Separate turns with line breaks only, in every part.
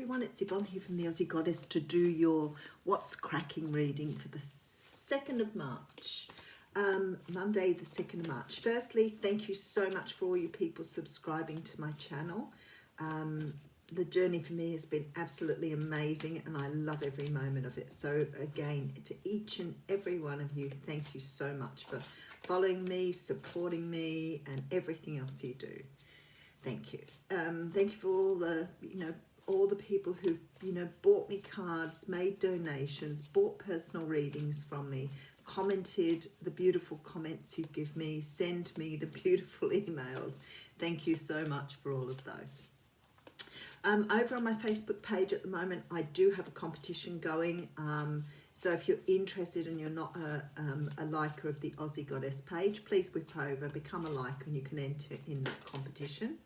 everyone, it's Yvonne here from the Aussie Goddess to do your What's Cracking reading for the 2nd of March, Monday the 2nd of March. Firstly, thank you so much for all you people subscribing to my channel. The journey for me has been absolutely amazing and I love every moment of it. So again, to each and every one of you, thank you so much for following me, supporting me and everything else you do. Thank you. Thank you for all the people who, bought me cards, made donations, bought personal readings from me, commented the beautiful comments you give me, send me the beautiful emails. Thank you so much for all of those. Over on my Facebook page at the moment, I do have a competition going. So if you're interested and you're not a liker of the Aussie Goddess page, please whip over, become a liker, and you can enter in that competition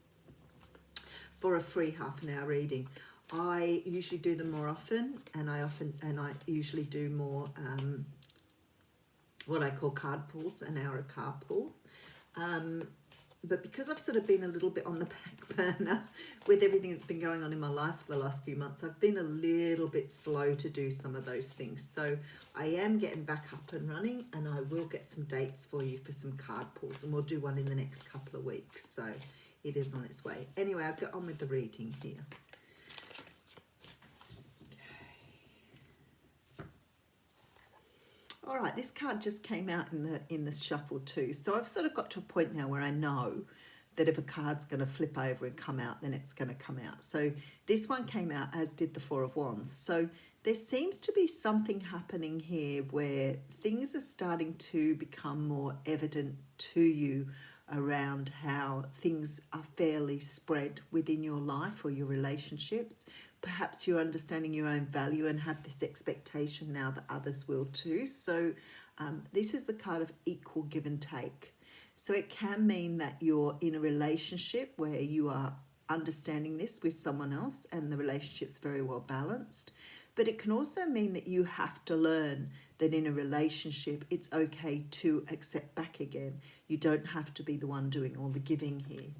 for a free half-an-hour reading. I usually do them more often, and I usually do more what I call card pulls, an hour of card pull. But because I've sort of been a little bit on the back burner with everything that's been going on in my life for the last few months, I've been a little bit slow to do some of those things. So I am getting back up and running, and I will get some dates for you for some card pulls, and we'll do one in the next couple of weeks. So it is on its way. Anyway, I'll get on with the reading here. All right, this card just came out in the shuffle too. So I've sort of got to a point now where I know that if a card's going to flip over and come out, then it's going to come out. So this one came out, as did the Four of Wands. So there seems to be something happening here where things are starting to become more evident to you around how things are fairly spread within your life or your relationships. Perhaps you're understanding your own value and have this expectation now that others will too. So this is the card of equal give and take. So it can mean that you're in a relationship where you are understanding this with someone else and the relationship's very well balanced. But it can also mean that you have to learn that in a relationship, it's okay to accept back again. You don't have to be the one doing all the giving here.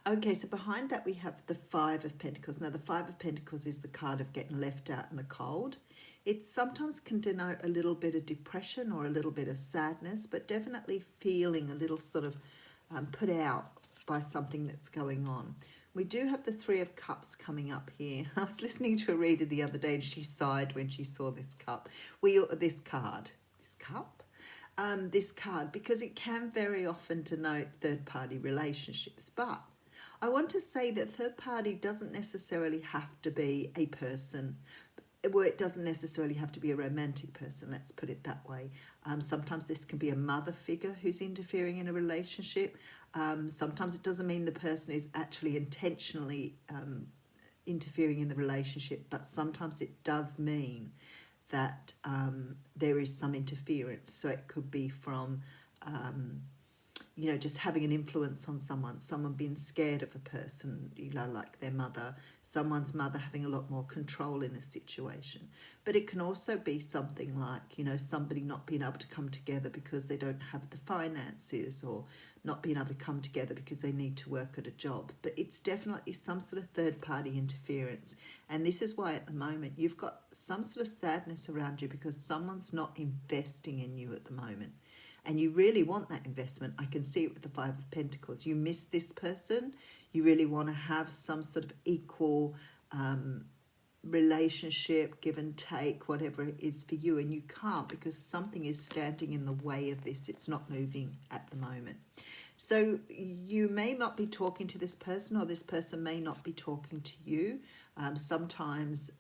Okay, so behind that we have the Five of Pentacles. Now the Five of Pentacles is the card of getting left out in the cold. It sometimes can denote a little bit of depression or a little bit of sadness, but definitely feeling a little sort of put out by something that's going on. We do have the Three of Cups coming up here. I was listening to a reader the other day and she sighed when she saw this cup. This card, because it can very often denote third-party relationships. But I want to say that third party doesn't necessarily have to be a person, well, it doesn't necessarily have to be a romantic person, let's put it that way. Sometimes this can be a mother figure who's interfering in a relationship. Sometimes it doesn't mean the person is actually intentionally interfering in the relationship, but sometimes it does mean that there is some interference. So it could be from just having an influence on someone being scared of a person, like their mother, someone's mother having a lot more control in a situation. But it can also be something like, somebody not being able to come together because they don't have the finances, or not being able to come together because they need to work at a job. But it's definitely some sort of third-party interference. And this is why at the moment you've got some sort of sadness around you, because someone's not investing in you at the moment. And you really want that investment. I can see it with the Five of Pentacles. You miss this person. You really want to have some sort of equal relationship, give and take, whatever it is for you. And you can't, because something is standing in the way of this. It's not moving at the moment. So you may not be talking to this person, or this person may not be talking to you. Sometimes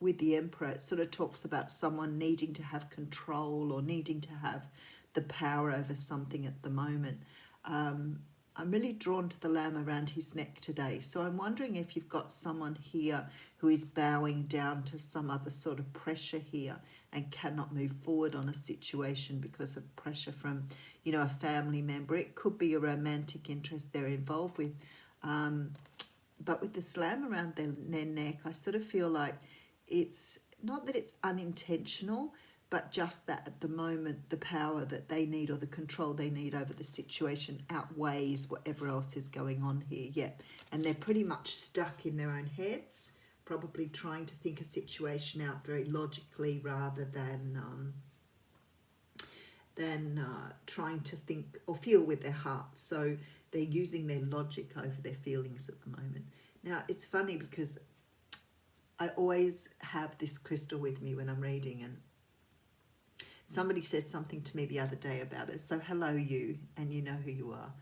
with the Emperor, it sort of talks about someone needing to have control or needing to have the power over something at the moment. I'm really drawn to the lamb around his neck today. So I'm wondering if you've got someone here who is bowing down to some other sort of pressure here and cannot move forward on a situation because of pressure from, a family member. It could be a romantic interest they're involved with. But with this lamb around their neck, I sort of feel like it's not that it's unintentional, but just that at the moment the power that they need or the control they need over the situation outweighs whatever else is going on here. Yeah, and they're pretty much stuck in their own heads, probably trying to think a situation out very logically rather than trying to think or feel with their heart. So they're using their logic over their feelings at the moment. Now, it's funny because I always have this crystal with me when I'm reading, and somebody said something to me the other day about it. So hello, you, and you know who you are.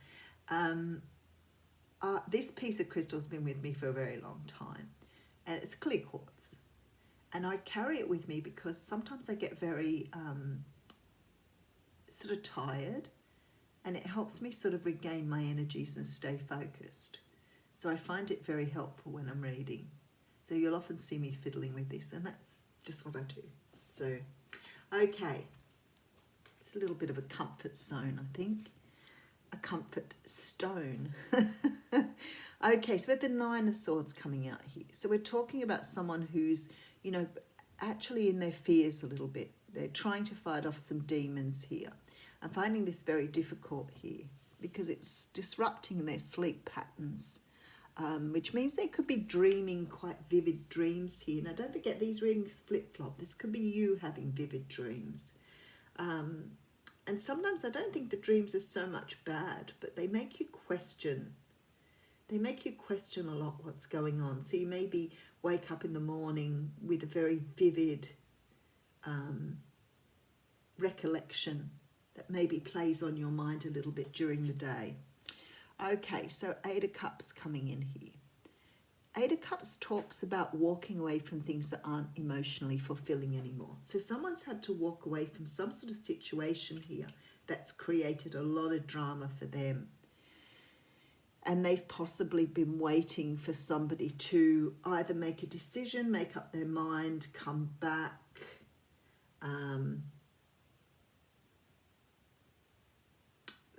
This piece of crystal has been with me for a very long time, and it's clear quartz. And I carry it with me because sometimes I get very sort of tired, and it helps me sort of regain my energies and stay focused. So I find it very helpful when I'm reading. So you'll often see me fiddling with this, and that's just what I do. So, okay. It's a little bit of a comfort zone, I think. A comfort stone. Okay, so we have the Nine of Swords coming out here. So we're talking about someone who's, you know, actually in their fears a little bit. They're trying to fight off some demons here. I'm finding this very difficult here because it's disrupting their sleep patterns. Which means they could be dreaming quite vivid dreams here. Now, don't forget, these readings flip-flop. This could be you having vivid dreams. And sometimes I don't think the dreams are so much bad, but they make you question. They make you question a lot what's going on. So you maybe wake up in the morning with a very vivid recollection that maybe plays on your mind a little bit during the day. Okay, so Eight of Cups coming in here. Eight of Cups talks about walking away from things that aren't emotionally fulfilling anymore. So someone's had to walk away from some sort of situation here that's created a lot of drama for them. And they've possibly been waiting for somebody to either make a decision, make up their mind, come back.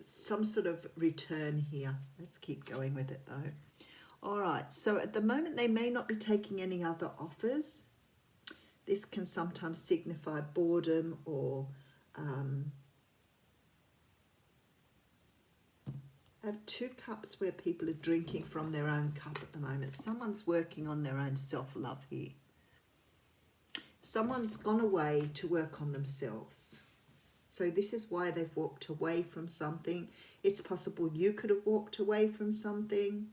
Some sort of return here. Let's keep going with it though. All right, so at the moment they may not be taking any other offers. This can sometimes signify boredom or I have Two Cups where people are drinking from their own cup at the moment. Someone's working on their own self-love here. Someone's gone away to work on themselves. So this is why they've walked away from something. It's possible you could have walked away from something.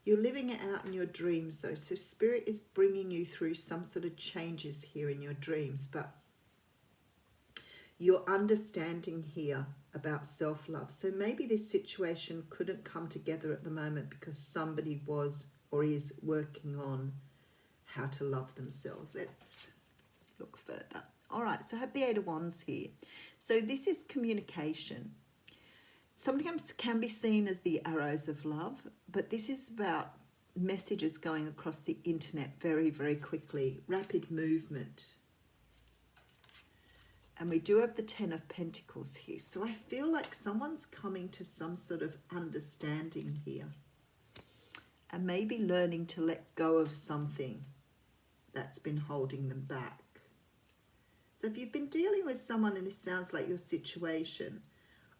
You're living it out in your dreams though. So Spirit is bringing you through some sort of changes here in your dreams. But you're understanding here about self-love. So maybe this situation couldn't come together at the moment because somebody was or is working on how to love themselves. Let's look further. All right, so I have the Eight of Wands here. So this is communication. Sometimes can be seen as the arrows of love, but this is about messages going across the internet very, very quickly, rapid movement. And we do have the Ten of Pentacles here. So I feel like someone's coming to some sort of understanding here and maybe learning to let go of something that's been holding them back. So if you've been dealing with someone and this sounds like your situation,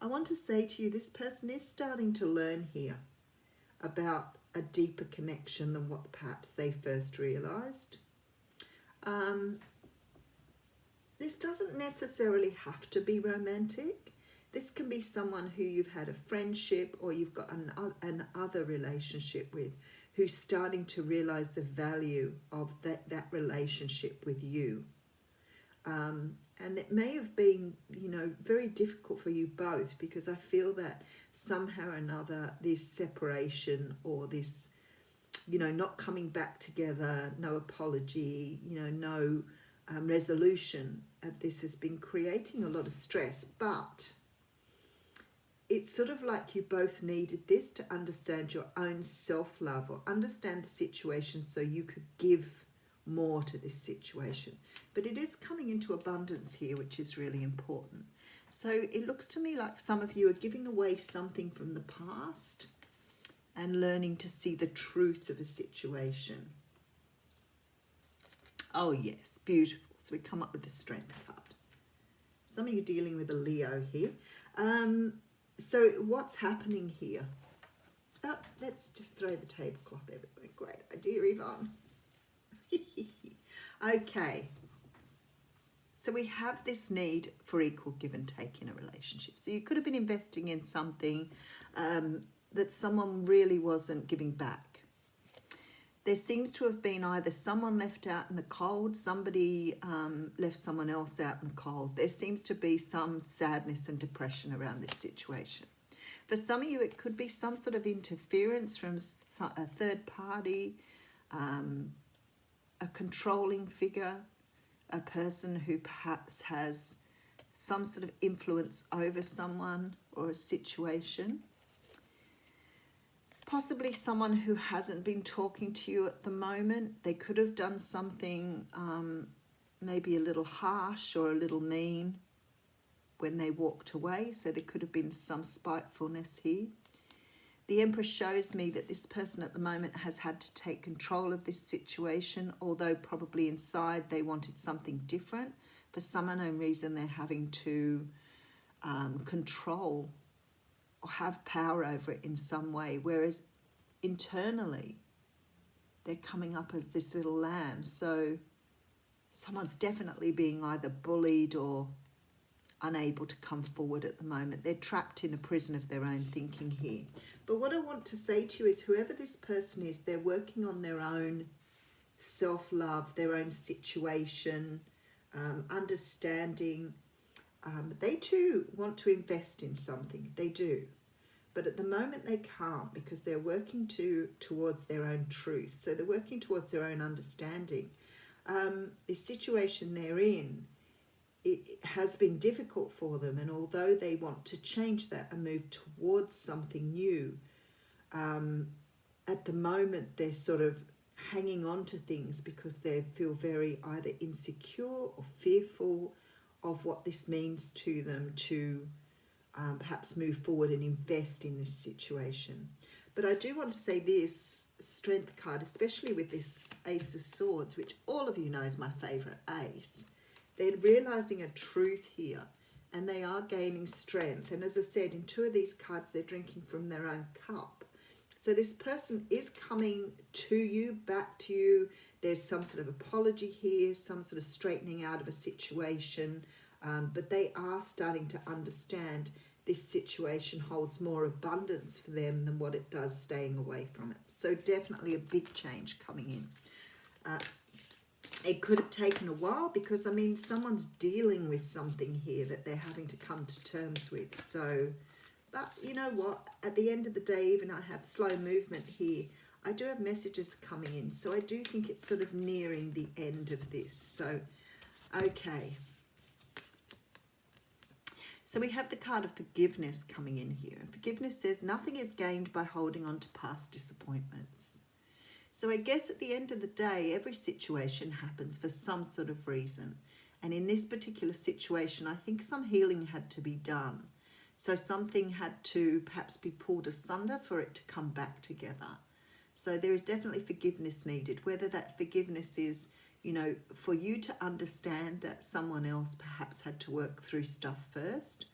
I want to say to you, this person is starting to learn here about a deeper connection than what perhaps they first realised. This doesn't necessarily have to be romantic. This can be someone who you've had a friendship or you've got an other relationship with who's starting to realise the value of that relationship with you. And it may have been, you know, very difficult for you both because I feel that somehow or another this separation or this, you know, not coming back together, no apology, you know, no resolution of this has been creating a lot of stress. But it's sort of like you both needed this to understand your own self-love or understand the situation so you could give more to this situation. But it is coming into abundance here, which is really important. So it looks to me like some of you are giving away something from the past and learning to see the truth of a situation. Oh yes, beautiful. So we come up with the Strength card. Some of you dealing with a Leo here. So what's happening here? Oh, let's just throw the tablecloth everywhere. Great idea, Yvonne. Okay. So we have this need for equal give and take in a relationship. So you could have been investing in something that someone really wasn't giving back. There seems to have been either someone left out in the cold, somebody left someone else out in the cold. There seems to be some sadness and depression around this situation. For some of you, it could be some sort of interference from a third party, a controlling figure, a person who perhaps has some sort of influence over someone or a situation. Possibly someone who hasn't been talking to you at the moment. They could have done something maybe a little harsh or a little mean when they walked away. So there could have been some spitefulness here. The Empress shows me that this person at the moment has had to take control of this situation, although probably inside they wanted something different. For some unknown reason, they're having to control or have power over it in some way, whereas internally they're coming up as this little lamb. So someone's definitely being either bullied or unable to come forward at the moment. They're trapped in a prison of their own thinking here. But what I want to say to you is whoever this person is, they're working on their own self-love, their own situation, understanding. They too want to invest in something. They do. But at the moment they can't because they're working towards their own truth. So they're working towards their own understanding. The situation they're in, it has been difficult for them, and although they want to change that and move towards something new, at the moment they're sort of hanging on to things because they feel very either insecure or fearful of what this means to them to perhaps move forward and invest in this situation. But I do want to say this Strength card, especially with this Ace of Swords, which all of you know is my favourite ace. They're realising a truth here and they are gaining strength. And as I said, in two of these cards, they're drinking from their own cup. So this person is coming to you, back to you. There's some sort of apology here, some sort of straightening out of a situation. But they are starting to understand this situation holds more abundance for them than what it does staying away from it. So definitely a big change coming in. It could have taken a while because, I mean, someone's dealing with something here that they're having to come to terms with. So, but you know what? At the end of the day, even I have slow movement here, I do have messages coming in. So I do think it's sort of nearing the end of this. So, okay. So we have the card of forgiveness coming in here. Forgiveness says nothing is gained by holding on to past disappointments. So I guess at the end of the day, every situation happens for some sort of reason. And in this particular situation, I think some healing had to be done. So something had to perhaps be pulled asunder for it to come back together. So there is definitely forgiveness needed, whether that forgiveness is, you know, for you to understand that someone else perhaps had to work through stuff first,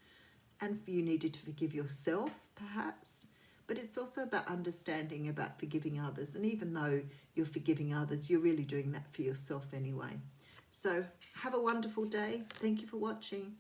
and you needed to forgive yourself perhaps. But it's also about understanding about forgiving others. And even though you're forgiving others, you're really doing that for yourself anyway. So have a wonderful day. Thank you for watching.